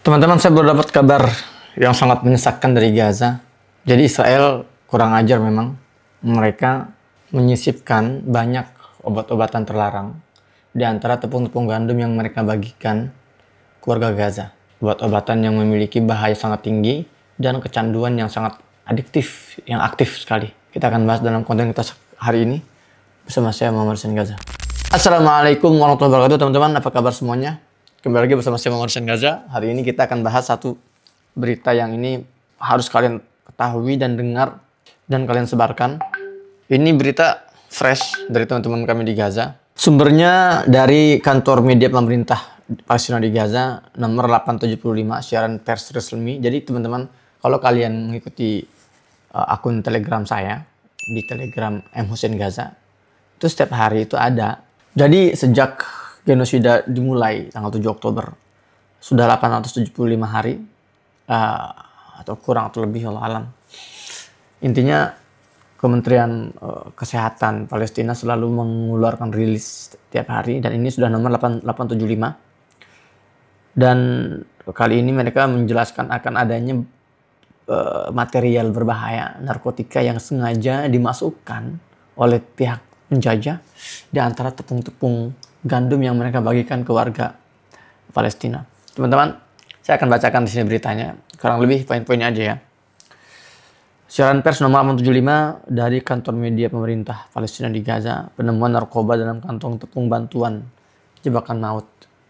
Teman-teman, saya baru dapat kabar yang sangat menyesakkan dari Gaza. Jadi Israel kurang ajar memang. Mereka menyisipkan banyak obat-obatan terlarang di antara tepung-tepung gandum yang mereka bagikan ke warga Gaza. Obat-obatan yang memiliki bahaya sangat tinggi dan kecanduan yang sangat adiktif, yang aktif sekali. Kita akan bahas dalam konten kita hari ini bersama saya, Muhammad Hussein Gaza. Assalamualaikum warahmatullahi wabarakatuh teman-teman, apa kabar semuanya? Kembali lagi bersama saya, Muhammad Hussein Gaza. Hari ini kita akan bahas satu berita yang ini harus kalian ketahui dan dengar dan kalian sebarkan. Ini berita fresh dari teman-teman kami di Gaza. Sumbernya dari kantor media pemerintah Palestina di Gaza, nomor 875, siaran pers resmi. Jadi teman-teman, kalau kalian mengikuti akun Telegram saya di Telegram M Hussein Gaza, itu setiap hari itu ada. Jadi sejak genosida dimulai tanggal 7 Oktober, sudah 875 hari, atau kurang atau lebih, Allah alam. Intinya Kementerian Kesehatan Palestina selalu mengeluarkan rilis tiap hari, dan ini sudah nomor 875. Dan kali ini mereka menjelaskan akan adanya material berbahaya, narkotika yang sengaja dimasukkan oleh pihak penjajah di antara tepung-tepung gandum yang mereka bagikan ke warga Palestina. Teman-teman, saya akan bacakan di sini beritanya, kurang lebih poin-poinnya aja ya. Siaran pers nomor 875 dari kantor media pemerintah Palestina di Gaza, penemuan narkoba dalam kantong tepung bantuan jebakan maut.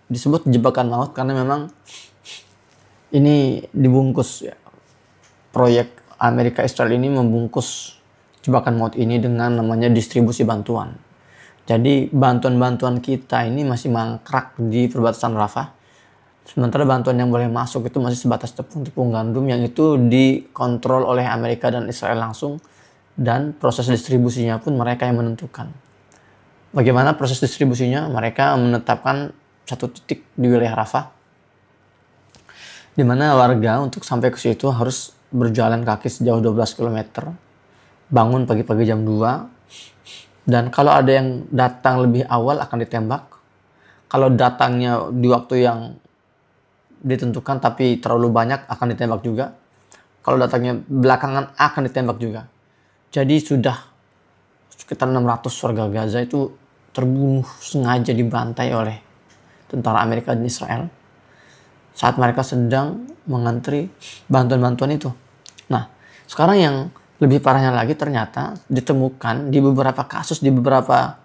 Disebut jebakan maut karena memang ini dibungkus ya. Proyek Amerika Israel ini membungkus jebakan maut ini dengan namanya distribusi bantuan. Jadi bantuan-bantuan kita ini masih mangkrak di perbatasan Rafah. Sementara bantuan yang boleh masuk itu masih sebatas tepung-tepung gandum yang itu dikontrol oleh Amerika dan Israel langsung. Dan proses distribusinya pun mereka yang menentukan. Bagaimana proses distribusinya? Mereka menetapkan satu titik di wilayah Rafah, di mana warga untuk sampai ke situ harus berjalan kaki sejauh 12 km. Bangun pagi-pagi jam 2. Dan kalau ada yang datang lebih awal akan ditembak. Kalau datangnya di waktu yang ditentukan tapi terlalu banyak akan ditembak juga. Kalau datangnya belakangan akan ditembak juga. Jadi sudah sekitar 600 warga Gaza itu terbunuh sengaja, dibantai oleh tentara Amerika dan Israel saat mereka sedang mengantri bantuan-bantuan itu. Nah, sekarang yang lebih parahnya lagi ternyata ditemukan di beberapa kasus, di beberapa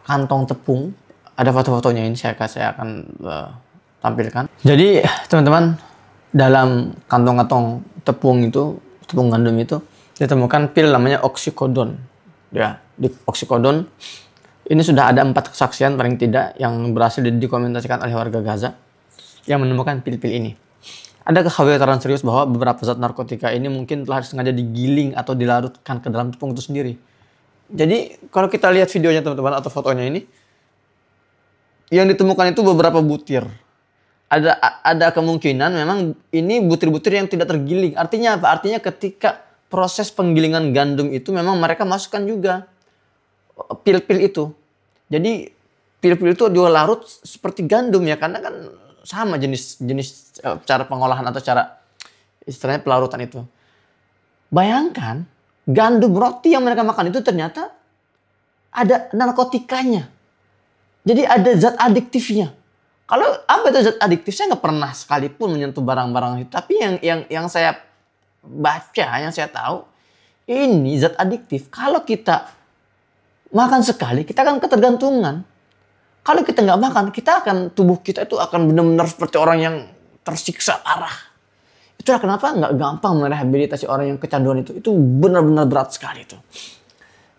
kantong tepung. Ada foto-fotonya, ini saya akan tampilkan. Jadi teman-teman, dalam kantong-kantong tepung itu, tepung gandum itu, ditemukan pil namanya oksikodon. Ya, di oksikodon ini sudah ada 4 kesaksian paling tidak yang berhasil dikomentasikan oleh warga Gaza yang menemukan pil-pil ini. Ada kekhawatiran serius bahwa beberapa zat narkotika ini mungkin telah sengaja digiling atau dilarutkan ke dalam tepung itu sendiri. Jadi kalau kita lihat videonya teman-teman atau fotonya ini, yang ditemukan itu beberapa butir. Ada kemungkinan memang ini butir-butir yang tidak tergiling. Artinya apa? Artinya ketika proses penggilingan gandum itu memang mereka masukkan juga pil-pil itu. Jadi pil-pil itu juga larut seperti gandum ya, karena kan sama jenis cara pengolahan atau cara istilahnya pelarutan itu. Bayangkan gandum roti yang mereka makan itu ternyata ada narkotikanya. Jadi ada zat adiktifnya. Kalau apa itu zat adiktif? Saya nggak pernah sekalipun menyentuh barang-barang itu. Tapi yang saya baca, yang saya tahu, ini zat adiktif. Kalau kita makan sekali, kita akan ketergantungan. Kalau kita nggak makan, tubuh kita itu akan benar-benar seperti orang yang tersiksa parah. Itulah kenapa nggak gampang merehabilitasi orang yang kecanduan itu. Itu benar-benar berat sekali itu.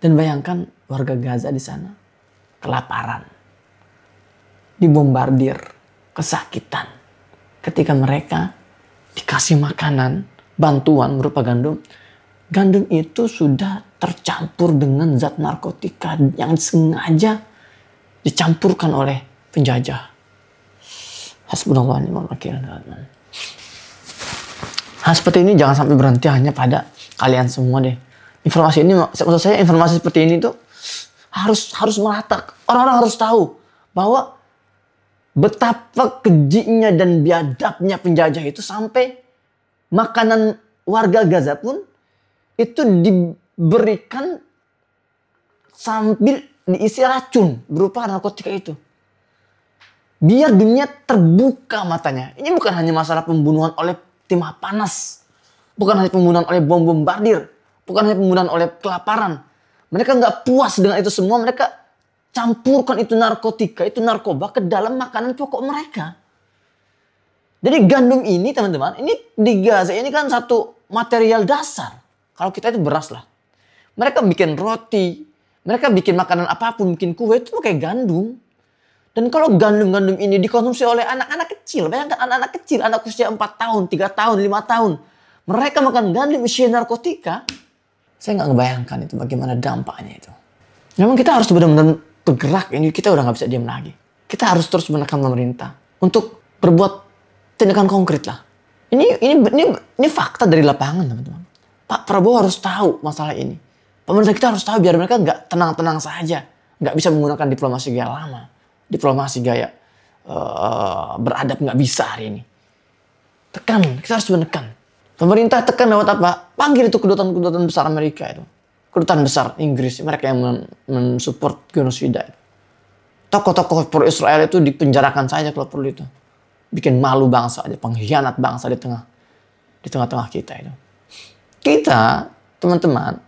Dan bayangkan warga Gaza di sana kelaparan, dibombardir, kesakitan. Ketika mereka dikasih makanan, bantuan berupa gandum, gandum itu sudah tercampur dengan zat narkotika yang sengaja dicampurkan oleh penjajah. Hasbunallah wa ni'mal wakil. Hal seperti ini jangan sampai berhenti hanya pada kalian semua deh. Informasi ini, maksud saya informasi seperti ini tuh harus merata. Orang-orang harus tahu bahwa Betapa kejinya dan biadabnya penjajah itu sampai makanan warga Gaza pun itu diberikan sambil diisi racun berupa narkotika itu. Biar dunia terbuka matanya. Ini bukan hanya masalah pembunuhan oleh timah panas. Bukan hanya pembunuhan oleh bom bombardir. Bukan hanya pembunuhan oleh kelaparan. Mereka nggak puas dengan itu semua. Mereka campurkan itu narkotika, itu narkoba ke dalam makanan pokok mereka. Jadi gandum ini teman-teman, ini di Gaza ini kan satu material dasar. Kalau kita itu beras lah. Mereka bikin roti, mereka bikin makanan apapun, bikin kue itu pakai gandum. Dan kalau gandum-gandum ini dikonsumsi oleh anak-anak kecil, bayangkan anak-anak kecil, anak usia 4 tahun, 3 tahun, 5 tahun. Mereka makan gandum isi narkotika. Saya nggak ngebayangkan itu bagaimana dampaknya itu. Memang kita harus benar-benar bergerak, ini kita udah nggak bisa diam lagi. Kita harus terus menekan pemerintah untuk berbuat tindakan konkret lah. Ini fakta dari lapangan teman-teman. Pak Prabowo harus tahu masalah ini. Pemerintah kita harus tahu biar mereka nggak tenang-tenang saja, nggak bisa menggunakan diplomasi gaya lama, diplomasi gaya beradab nggak bisa hari ini. Tekan, kita harus menekan. Pemerintah tekan lewat apa? Panggil itu kedutaan besar Amerika itu. Kedutaan besar Inggris, mereka yang mensupport genosida itu. Tokoh-tokoh pro-Israel itu dipenjarakan saja kalau perlu itu. Bikin malu bangsa aja, pengkhianat bangsa di tengah-tengah kita itu. Kita, teman-teman,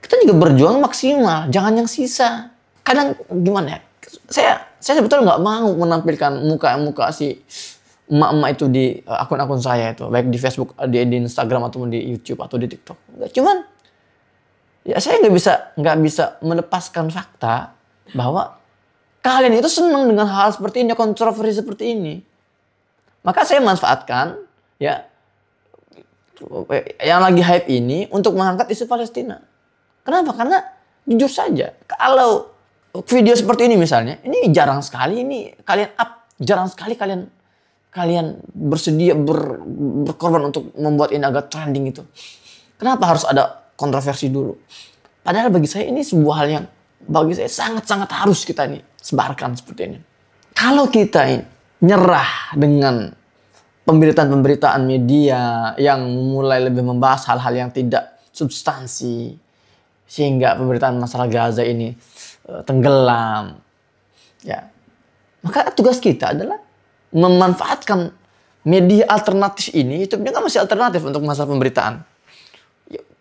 kita juga berjuang maksimal, jangan yang sisa. Kadang gimana ya? Saya sebetulnya nggak mau menampilkan muka-muka si emak-emak itu di akun-akun saya itu, baik di Facebook, di Instagram ataupun di YouTube atau di TikTok. Cuman ya saya nggak bisa melepaskan fakta bahwa kalian itu senang dengan hal seperti ini, kontroversi seperti ini. Maka saya manfaatkan ya yang lagi hype ini untuk mengangkat isu Palestina. Kenapa? Karena jujur saja, kalau video seperti ini misalnya, ini jarang sekali ini kalian up, jarang sekali kalian bersedia berkorban untuk membuat ini agak trending itu. Kenapa harus ada kontroversi dulu? Padahal bagi saya ini sebuah hal yang bagi saya sangat-sangat harus kita ini sebarkan seperti ini. Kalau kita ini nyerah dengan pemberitaan-pemberitaan media yang mulai lebih membahas hal-hal yang tidak substansi, sehingga pemberitaan masalah Gaza ini tenggelam, ya, maka tugas kita adalah memanfaatkan media alternatif ini. Itu kan masih alternatif untuk masalah pemberitaan.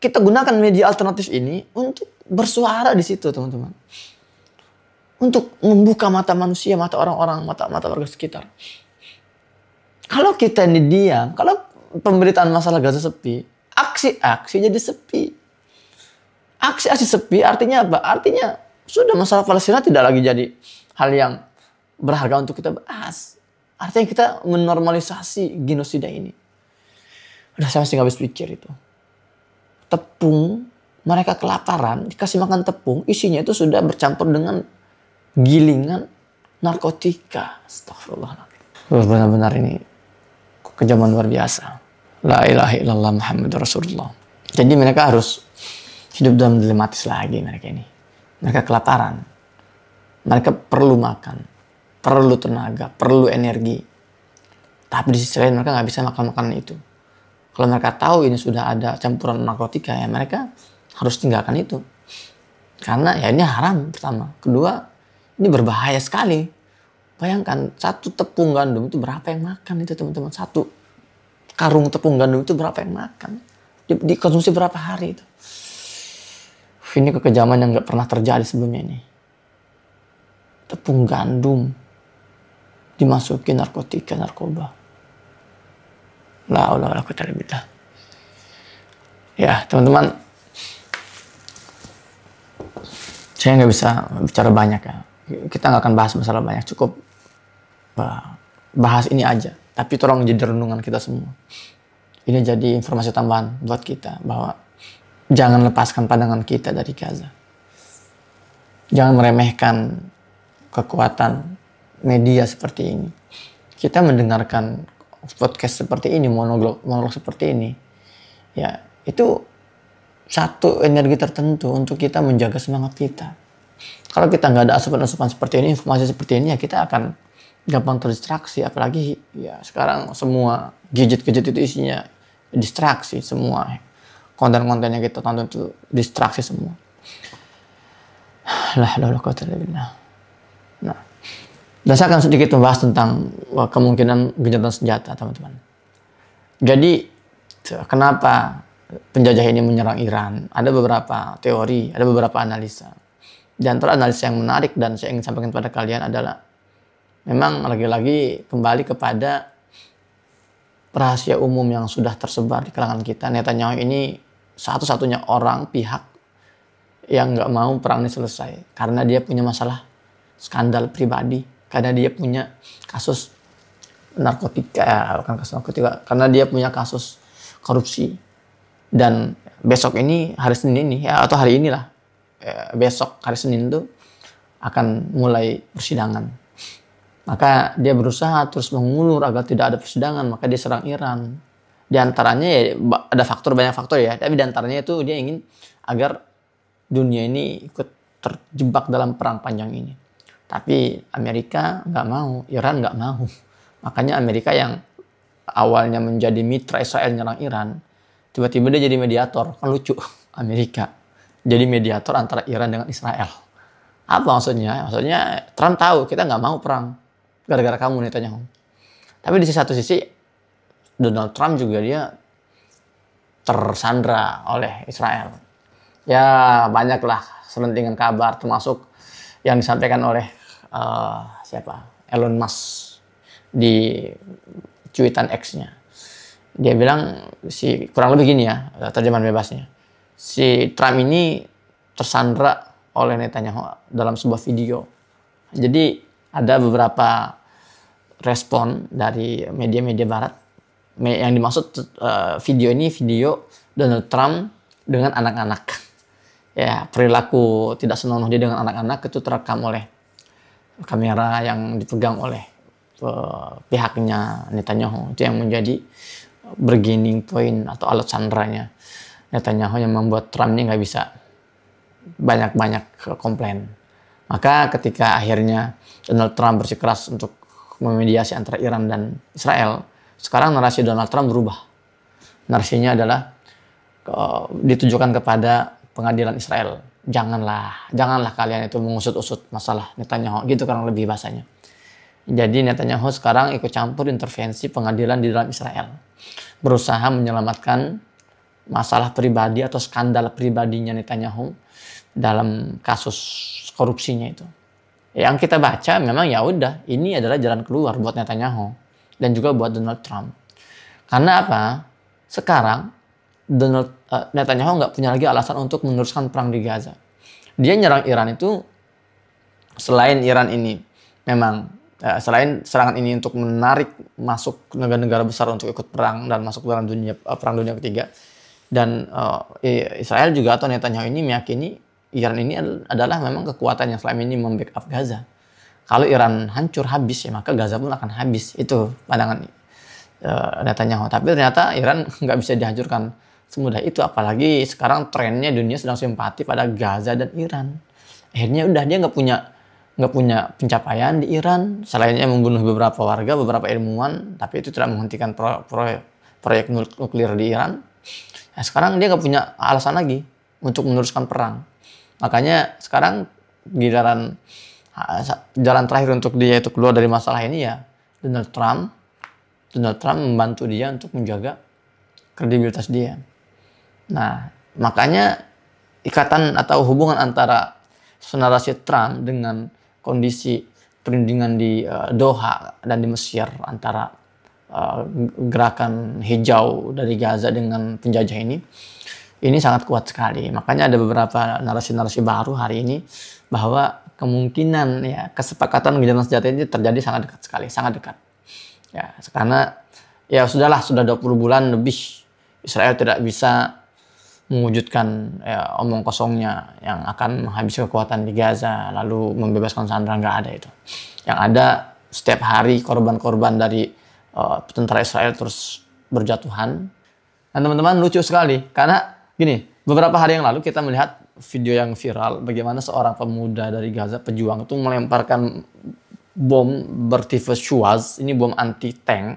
Kita gunakan media alternatif ini untuk bersuara di situ, teman-teman. Untuk membuka mata manusia, mata orang-orang, mata warga sekitar. Kalau kita ini diam, kalau pemberitaan masalah Gaza sepi, aksi-aksi jadi sepi. Aksi-aksi sepi artinya apa? Artinya sudah masalah Palestina tidak lagi jadi hal yang berharga untuk kita bahas. Artinya kita menormalisasi genosida ini. Udah saya masih nggak habis pikir itu. Tepung, mereka kelaparan, dikasih makan tepung, isinya itu sudah bercampur dengan gilingan narkotika. Astagfirullahaladzim. Benar-benar ini kejaman luar biasa. La ilaha illallah Muhammadur Rasulullah. Jadi mereka harus hidup dalam dilematis lagi mereka ini. Mereka kelaparan. Mereka perlu makan. Perlu tenaga. Perlu energi. Tapi di sisi lain mereka nggak bisa makan makanan itu. Kalau mereka tahu ini sudah ada campuran narkotika, ya mereka harus tinggalkan itu. Karena ya ini haram pertama. Kedua, ini berbahaya sekali. Bayangkan, satu tepung gandum itu berapa yang makan itu teman-teman. Satu karung tepung gandum itu berapa yang makan. Dikonsumsi berapa hari itu. Ini kekejaman yang gak pernah terjadi sebelumnya ini. Tepung gandum dimasukin narkotika, narkoba. La haula wala quwwata illa billah. Ya teman-teman, saya nggak bisa bicara banyak ya. Kita nggak akan bahas masalah banyak, cukup bahas ini aja. Tapi tolong jadi renungan kita semua. Ini jadi informasi tambahan buat kita bahwa jangan lepaskan pandangan kita dari Gaza. Jangan meremehkan kekuatan media seperti ini. Kita mendengarkan podcast seperti ini, monolog seperti ini, ya itu satu energi tertentu untuk kita menjaga semangat kita. Kalau kita nggak ada asupan-asupan seperti ini, informasi seperti ini, ya kita akan gampang terdistraksi, apalagi ya sekarang semua gadget-gadget itu isinya distraksi semua. Konten-konten yang kita tonton itu distraksi semua. Lah, Nah, dan saya akan sedikit membahas tentang kemungkinan gencatan senjata, teman-teman. Jadi, kenapa penjajah ini menyerang Iran? Ada beberapa teori, ada beberapa analisa. Di antara analisa yang menarik dan saya ingin sampaikan kepada kalian adalah memang lagi-lagi kembali kepada rahasia umum yang sudah tersebar di kalangan kita. Netanyahu ini satu-satunya orang, pihak yang nggak mau perang ini selesai. Karena dia punya masalah skandal pribadi. Karena dia punya kasus narkotika, bukan kasus narkotika. Karena dia punya kasus korupsi. Dan besok ini, hari Senin ini, ya, atau hari inilah, besok hari Senin itu akan mulai persidangan. Maka dia berusaha terus mengulur agar tidak ada persidangan, maka dia serang Iran. Di antaranya ya ada banyak faktor ya, tapi di antaranya itu dia ingin agar dunia ini ikut terjebak dalam perang panjang ini. Tapi Amerika nggak mau, Iran nggak mau. Makanya Amerika yang awalnya menjadi mitra Israel nyerang Iran, tiba-tiba dia jadi mediator. Kan lucu, Amerika jadi mediator antara Iran dengan Israel. Apa maksudnya? Maksudnya Trump tahu kita nggak mau perang gara-gara kamu Netanyahu. Tapi di satu sisi Donald Trump juga dia tersandra oleh Israel. Ya banyaklah selentingan kabar termasuk yang disampaikan oleh Elon Musk di cuitan X-nya. Dia bilang kurang lebih gini ya terjemahan bebasnya. Si Trump ini tersandra oleh Netanyahu dalam sebuah video. Jadi ada beberapa respon dari media-media barat. Yang dimaksud video ini video Donald Trump dengan anak-anak. Ya, perilaku tidak senonoh dia dengan anak-anak itu terekam oleh kamera yang dipegang oleh pihaknya Netanyahu. Itu yang menjadi bargaining point atau alat sandranya Netanyahu yang membuat Trump ini nggak bisa banyak-banyak komplain. Maka ketika akhirnya Donald Trump bersikeras untuk memediasi antara Iran dan Israel, sekarang narasi Donald Trump berubah. Narasinya adalah ditujukan kepada pengadilan Israel. Janganlah kalian itu mengusut-usut masalah Netanyahu, gitu kurang lebih bahasanya. Jadi Netanyahu sekarang ikut campur intervensi pengadilan di dalam Israel, berusaha menyelamatkan masalah pribadi atau skandal pribadinya Netanyahu dalam kasus korupsinya itu. Yang kita baca memang ya udah, ini adalah jalan keluar buat Netanyahu dan juga buat Donald Trump. Karena apa? Sekarang Netanyahu nggak punya lagi alasan untuk meneruskan perang di Gaza. Dia nyerang Iran itu selain Iran ini memang selain serangan ini untuk menarik masuk negara-negara besar untuk ikut perang dan masuk dalam perang dunia ketiga, dan Israel juga atau Netanyahu ini meyakini Iran ini adalah memang kekuatan yang selama ini membackup Gaza. Kalau Iran hancur habis ya maka Gaza pun akan habis. Itu pandangan Netanyahu. Tapi ternyata Iran nggak bisa dihancurkan semudah itu. Apalagi sekarang trennya dunia sedang simpati pada Gaza dan Iran. Akhirnya udah dia nggak punya pencapaian di Iran. Selainnya membunuh beberapa warga, beberapa ilmuwan. Tapi itu tidak menghentikan proyek nuklir di Iran. Nah, sekarang dia nggak punya alasan lagi untuk meneruskan perang. Makanya sekarang jalan terakhir untuk dia itu keluar dari masalah ini ya Donald Trump membantu dia untuk menjaga kredibilitas dia. Nah, makanya ikatan atau hubungan antara narasi Trump dengan kondisi perundingan di Doha dan di Mesir antara gerakan hijau dari Gaza dengan penjajah ini sangat kuat sekali. Makanya ada beberapa narasi-narasi baru hari ini bahwa kemungkinan ya kesepakatan gencatan senjata ini terjadi sangat dekat sekali, sangat dekat. Ya, karena ya sudah 20 bulan lebih Israel tidak bisa mewujudkan ya, omong kosongnya yang akan menghabisi kekuatan di Gaza lalu membebaskan sandera, nggak ada itu. Yang ada setiap hari korban-korban dari tentara Israel terus berjatuhan. Dan teman-teman lucu sekali karena gini, beberapa hari yang lalu kita melihat video yang viral bagaimana seorang pemuda dari Gaza, pejuang itu melemparkan bom bertipe Schwarz, ini bom anti tank.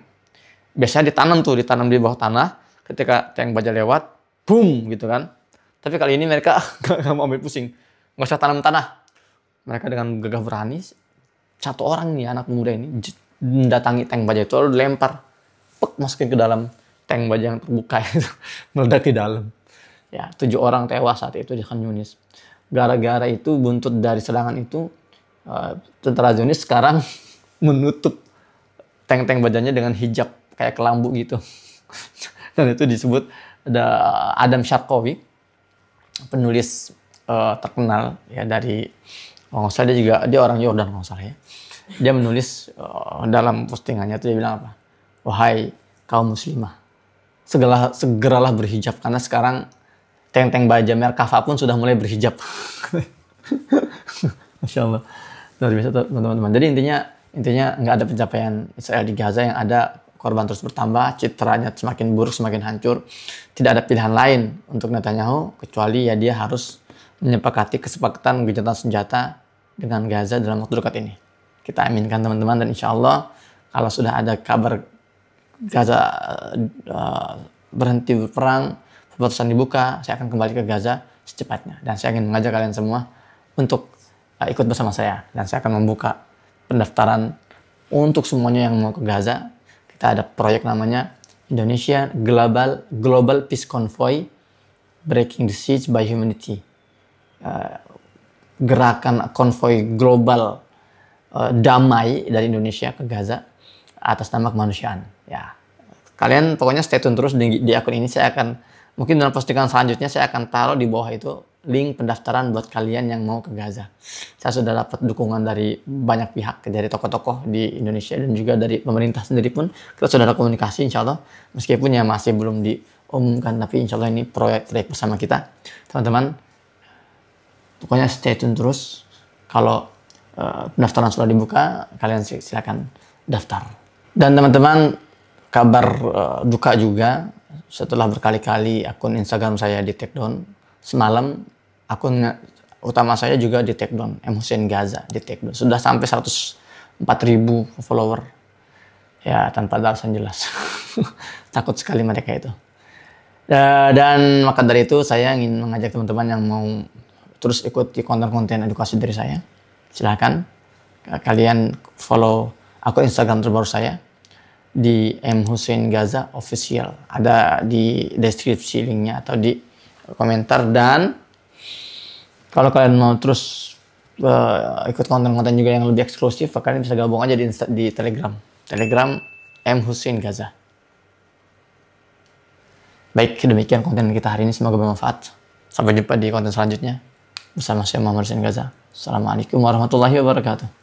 Biasanya ditanam di bawah tanah. Ketika tank Baja lewat, boom gitu kan. Tapi kali ini mereka gak mau ambil pusing, nggak usah tanam tanah. Mereka dengan gagah berani, satu orang nih anak muda ini mendatangi tank Baja itu, lalu dilempar, masukin ke dalam tank Baja yang terbuka itu, meledak di dalam. Ya, 7 orang tewas saat itu di Khan Yunis. Gara-gara itu, buntut dari serangan itu, tentara Zionis sekarang menutup tank-tank Bajanya dengan hijab kayak kelambu gitu. Dan itu disebut ada Adam Sharkowi, penulis terkenal ya dari, kalau nggak salah dia orang Yordan kalau nggak salah ya. Dia menulis dalam postingannya itu dia bilang apa? Wahai kaum muslimah, segeralah berhijab karena sekarang tank-tank Baja Merkava pun sudah mulai berhijab. Masya Allah, luar biasa teman-teman. Jadi intinya nggak ada pencapaian Israel di Gaza, yang ada korban terus bertambah, citranya semakin buruk, semakin hancur. Tidak ada pilihan lain untuk Netanyahu kecuali ya dia harus menyepakati kesepakatan gencatan senjata dengan Gaza dalam waktu dekat ini. Kita aminkan teman-teman, dan insya Allah kalau sudah ada kabar Gaza berhenti berperang, perbatasan dibuka, saya akan kembali ke Gaza secepatnya. Dan saya ingin mengajak kalian semua untuk ikut bersama saya. Dan saya akan membuka pendaftaran untuk semuanya yang mau ke Gaza. Kita ada proyek namanya Indonesia Global Peace Convoy Breaking the Siege by Humanity. Gerakan konvoi global damai dari Indonesia ke Gaza atas nama kemanusiaan. Ya, kalian pokoknya stay tune terus di akun ini. Saya akan, mungkin dalam postingan selanjutnya saya akan taruh di bawah itu link pendaftaran buat kalian yang mau ke Gaza. Saya sudah dapat dukungan dari banyak pihak, dari tokoh-tokoh di Indonesia dan juga dari pemerintah sendiri pun kita sudah ada komunikasi, insya Allah. Meskipun ya masih belum diumumkan, tapi insya Allah ini proyek bersama kita. Teman-teman, pokoknya stay tune terus. Kalau pendaftaran sudah dibuka, kalian silakan daftar. Dan teman-teman, kabar duka juga, setelah berkali-kali akun Instagram saya di take down, semalam akun utama saya juga di take down, M. Hussein Gaza di take down. Sudah sampai 104.000 follower. Ya, tanpa alasan jelas. Takut sekali mereka itu. Dan maka dari itu saya ingin mengajak teman-teman yang mau terus ikuti konten-konten edukasi dari saya. Silahkan kalian follow akun Instagram terbaru saya di M. Hussein Gaza Official. Ada di deskripsi linknya atau di komentar. Dan kalau kalian mau terus ikut konten-konten juga yang lebih eksklusif, kalian bisa gabung aja di Telegram M. Hussein Gaza. Baik, demikian konten kita hari ini, semoga bermanfaat. Sampai jumpa di konten selanjutnya bersama saya Muhammad Hussein Gaza. Assalamualaikum warahmatullahi wabarakatuh.